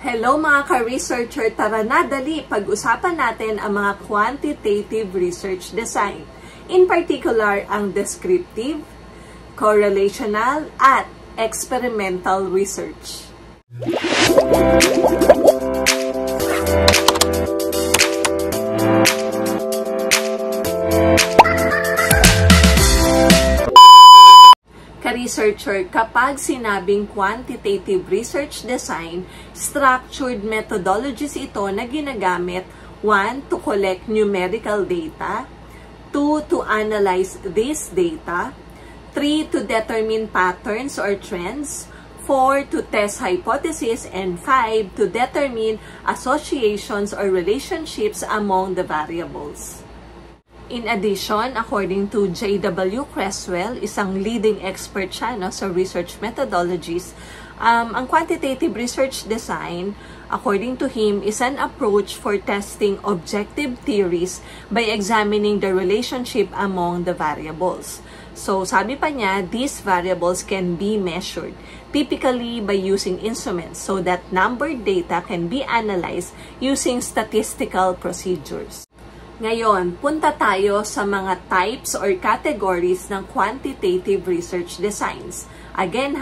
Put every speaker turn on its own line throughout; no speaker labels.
Hello mga ka-researcher, tara na dali pag-usapan natin ang mga quantitative research design. In particular, ang descriptive, correlational, at experimental research. Researcher, kapag sinabing quantitative research design, structured methodologies ito na ginagamit 1. To collect numerical data, 2. To analyze this data, 3. To determine patterns or trends, 4. To test hypotheses, and 5. To determine associations or relationships among the variables. In addition, according to J.W. Creswell, isang leading expert siya sa research methodologies, ang quantitative research design, according to him, is an approach for testing objective theories by examining the relationship among the variables. So, sabi pa niya, these variables can be measured, typically by using instruments so that numbered data can be analyzed using statistical procedures. Ngayon, punta tayo sa mga types or categories ng quantitative research designs. Again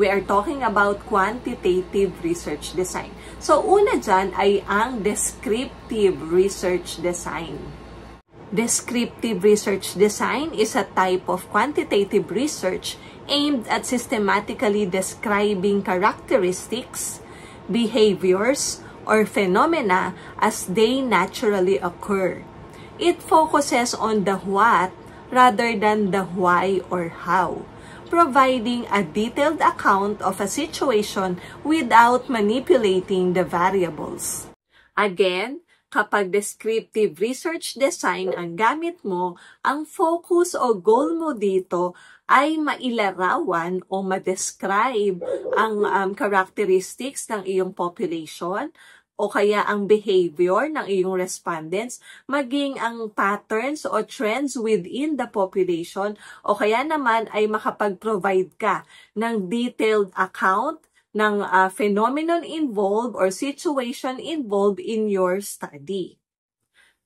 we are talking about quantitative research design. So, una dyan ay ang descriptive research design. Descriptive research design is a type of quantitative research aimed at systematically describing characteristics, behaviors, or phenomena as they naturally occur. It focuses on the what rather than the why or how, providing a detailed account of a situation without manipulating the variables. Again, kapag descriptive research design ang gamit mo, ang focus o goal mo dito ay mailarawan o ma-describe ang characteristics ng iyong population, o kaya ang behavior ng iyong respondents, maging ang patterns o trends within the population, o kaya naman ay makapag-provide ka ng detailed account ng phenomenon involved or situation involved in your study.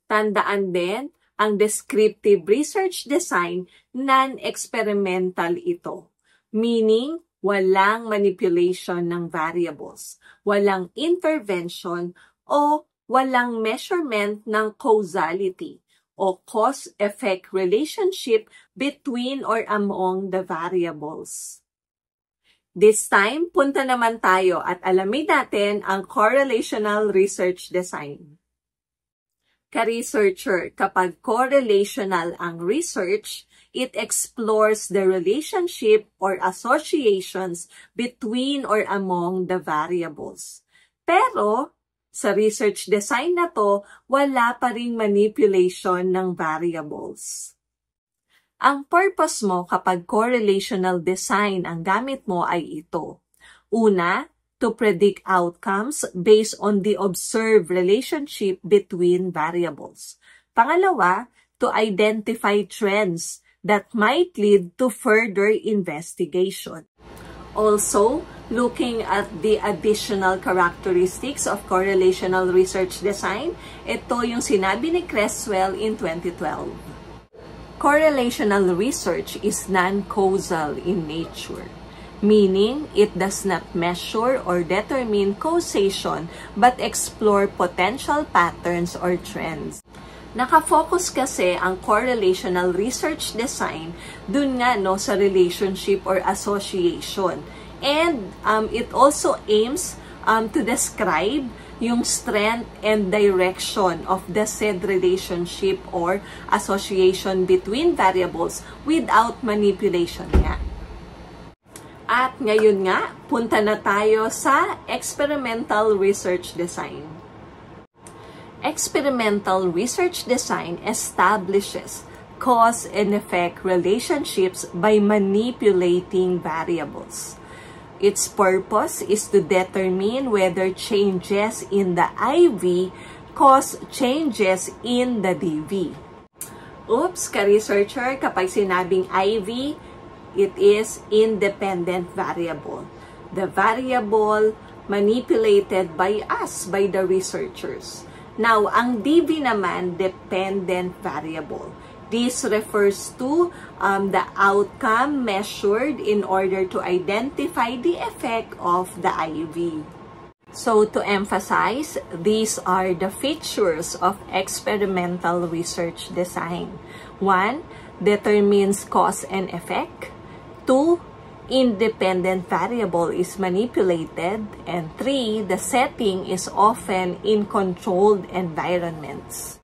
Tandaan din, ang descriptive research design, non-experimental ito. Meaning, walang manipulation ng variables, walang intervention, o walang measurement ng causality o cause-effect relationship between or among the variables. This time, punta naman tayo at alamin natin ang correlational research design. Ka-researcher, kapag correlational ang research, it explores the relationship or associations between or among the variables. Pero, sa research design na to, wala pa ring manipulation ng variables. Ang purpose mo kapag correlational design ang gamit mo ay ito. Una, to predict outcomes based on the observed relationship between variables. Pangalawa, to identify trends that might lead to further investigation. Also, looking at the additional characteristics of correlational research design, ito yung sinabi ni Creswell in 2012. Correlational research is non-causal in nature, meaning it does not measure or determine causation but explore potential patterns or trends. Nakafocus kasi ang correlational research design dun nga sa relationship or association. And it also aims to describe yung strength and direction of the said relationship or association between variables without manipulation nga. At ngayon nga, punta na tayo sa experimental research design. Experimental research design establishes cause and effect relationships by manipulating variables. Its purpose is to determine whether changes in the IV cause changes in the DV. Oops, ka-researcher, kapag sinabing IV, it is independent variable. The variable manipulated by us, by the researchers. Now, ang DV naman, dependent variable. This refers to the outcome measured in order to identify the effect of the IV. So, to emphasize, these are the features of experimental research design. 1. Determines cause and effect. 2. Independent variable is manipulated. And 3. The setting is often in controlled environments.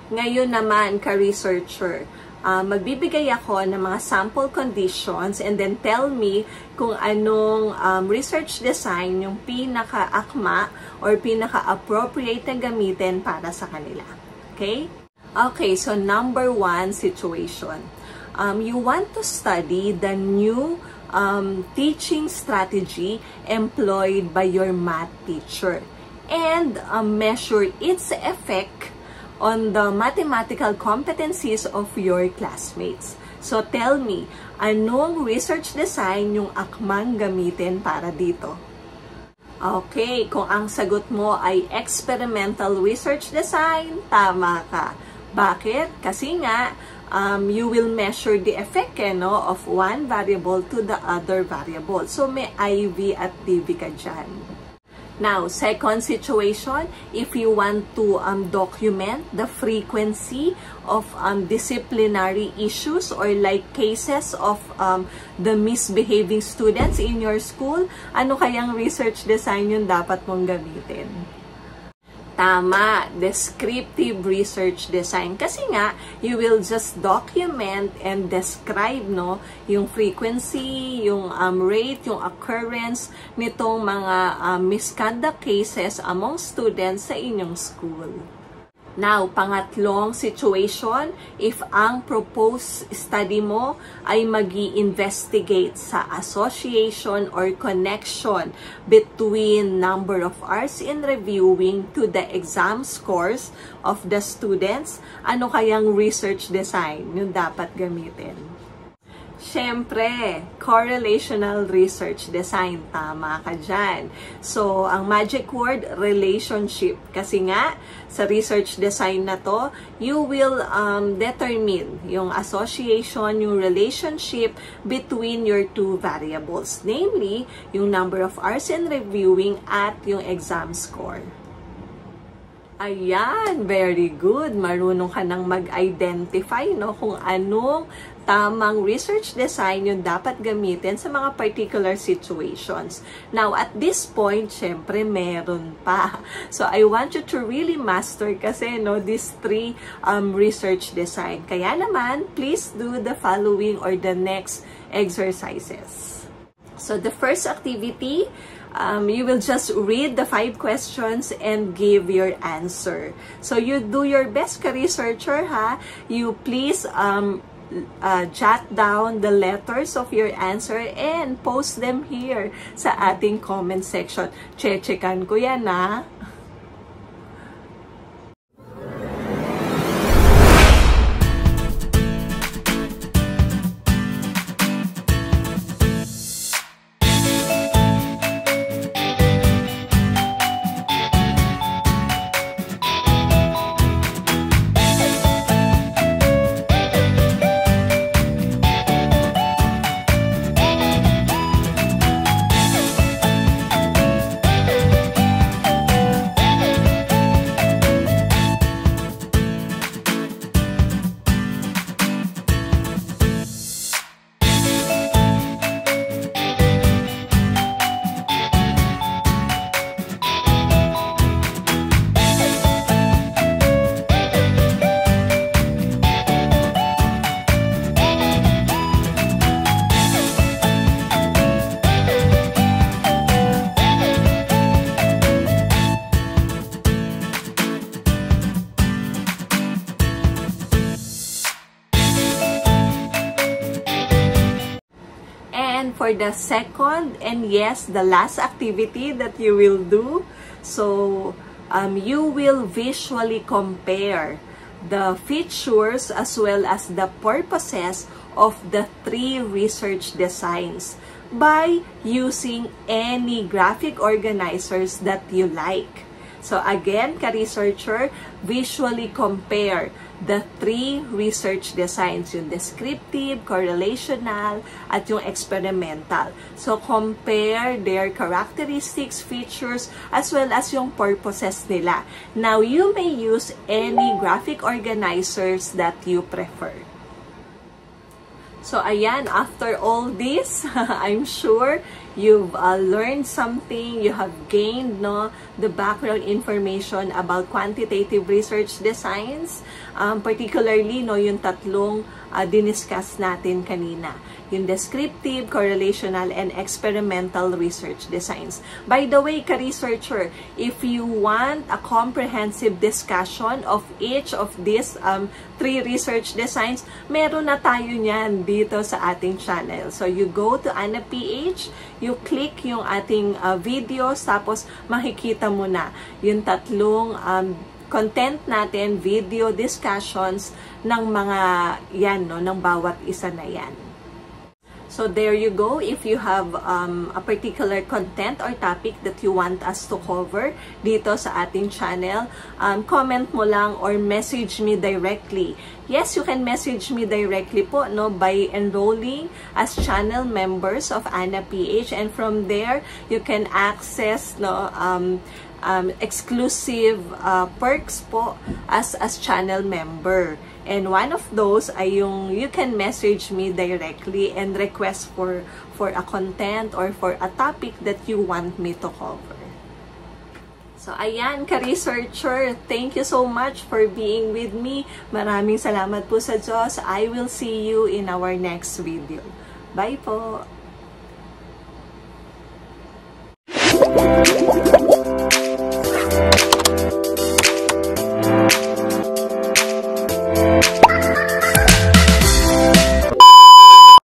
Ngayon naman, ka-researcher, magbibigay ako ng mga sample conditions and then tell me kung anong research design yung pinaka-akma or pinaka-appropriate na gamitin para sa kanila. Okay? Okay, so number 1 situation. You want to study the new teaching strategy employed by your math teacher and measure its effect on the mathematical competencies of your classmates. So tell me, anong research design yung akmang gamitin para dito? Okay, kung ang sagot mo ay experimental research design, tama ka. Bakit? Kasi nga, you will measure the effect of one variable to the other variable. So may IV at DV ka dyan. Now, second situation, if you want to document the frequency of disciplinary issues or like cases of the misbehaving students in your school, ano kayang research design yung dapat mong gamitin? Tama, descriptive research design. Kasi nga, you will just document and describe yung frequency, yung rate, yung occurrence nitong mga misconduct cases among students sa inyong school. Now, pangatlong situation, if ang proposed study mo ay magi-investigate sa association or connection between number of hours in reviewing to the exam scores of the students, ano kayang research design yung dapat gamitin? Siyempre, correlational research design. Tama ka dyan. So, ang magic word, relationship. Kasi nga, sa research design na to, you will determine yung association, yung relationship between your two variables. Namely, yung number of hours in reviewing at yung exam score. Ayan, very good. Marunong ka nang mag-identify kung anong tamang research design yung dapat gamitin sa mga particular situations. Now, at this point, syempre, meron pa. So, I want you to really master kasi these three research design. Kaya naman, please do the following or the next exercises. So, the first activity, you will just read the 5 questions and give your answer. So, you do your best, ka-researcher, ha? You please jot down the letters of your answer and post them here sa ating comment section. Che-checkan ko yan, ha? For the second and yes, the last activity that you will do, so you will visually compare the features as well as the purposes of the 3 research designs by using any graphic organizers that you like. So again, ka-researcher, visually compare the 3 research designs, yung descriptive, correlational, at yung experimental. So compare their characteristics, features, as well as yung purposes nila. Now, you may use any graphic organizers that you prefer. So, ayan, after all this, I'm sure you've learned something, you have gained the background information about quantitative research designs, particularly yung tatlong diniscuss natin kanina, yung descriptive, correlational, and experimental research designs. By the way, ka-researcher, if you want a comprehensive discussion of each of these 3 research designs, meron na tayo niyan dito sa ating channel. So, you go to Ana PH, you click yung ating videos, tapos makikita mo na yung tatlong content natin, video discussions ng mga yan, ng bawat isa na yan. So there you go. If you have a particular content or topic that you want us to cover dito sa ating channel, comment mo lang or message me directly. Yes, you can message me directly po by enrolling as channel members of Ana PH, and from there you can access exclusive perks po as channel member. And one of those ay yung you can message me directly and request for a content or for a topic that you want me to cover. So ayan, ka-researcher, thank you so much for being with me. Maraming salamat po sa Diyos. I will see you in our next video. Bye po!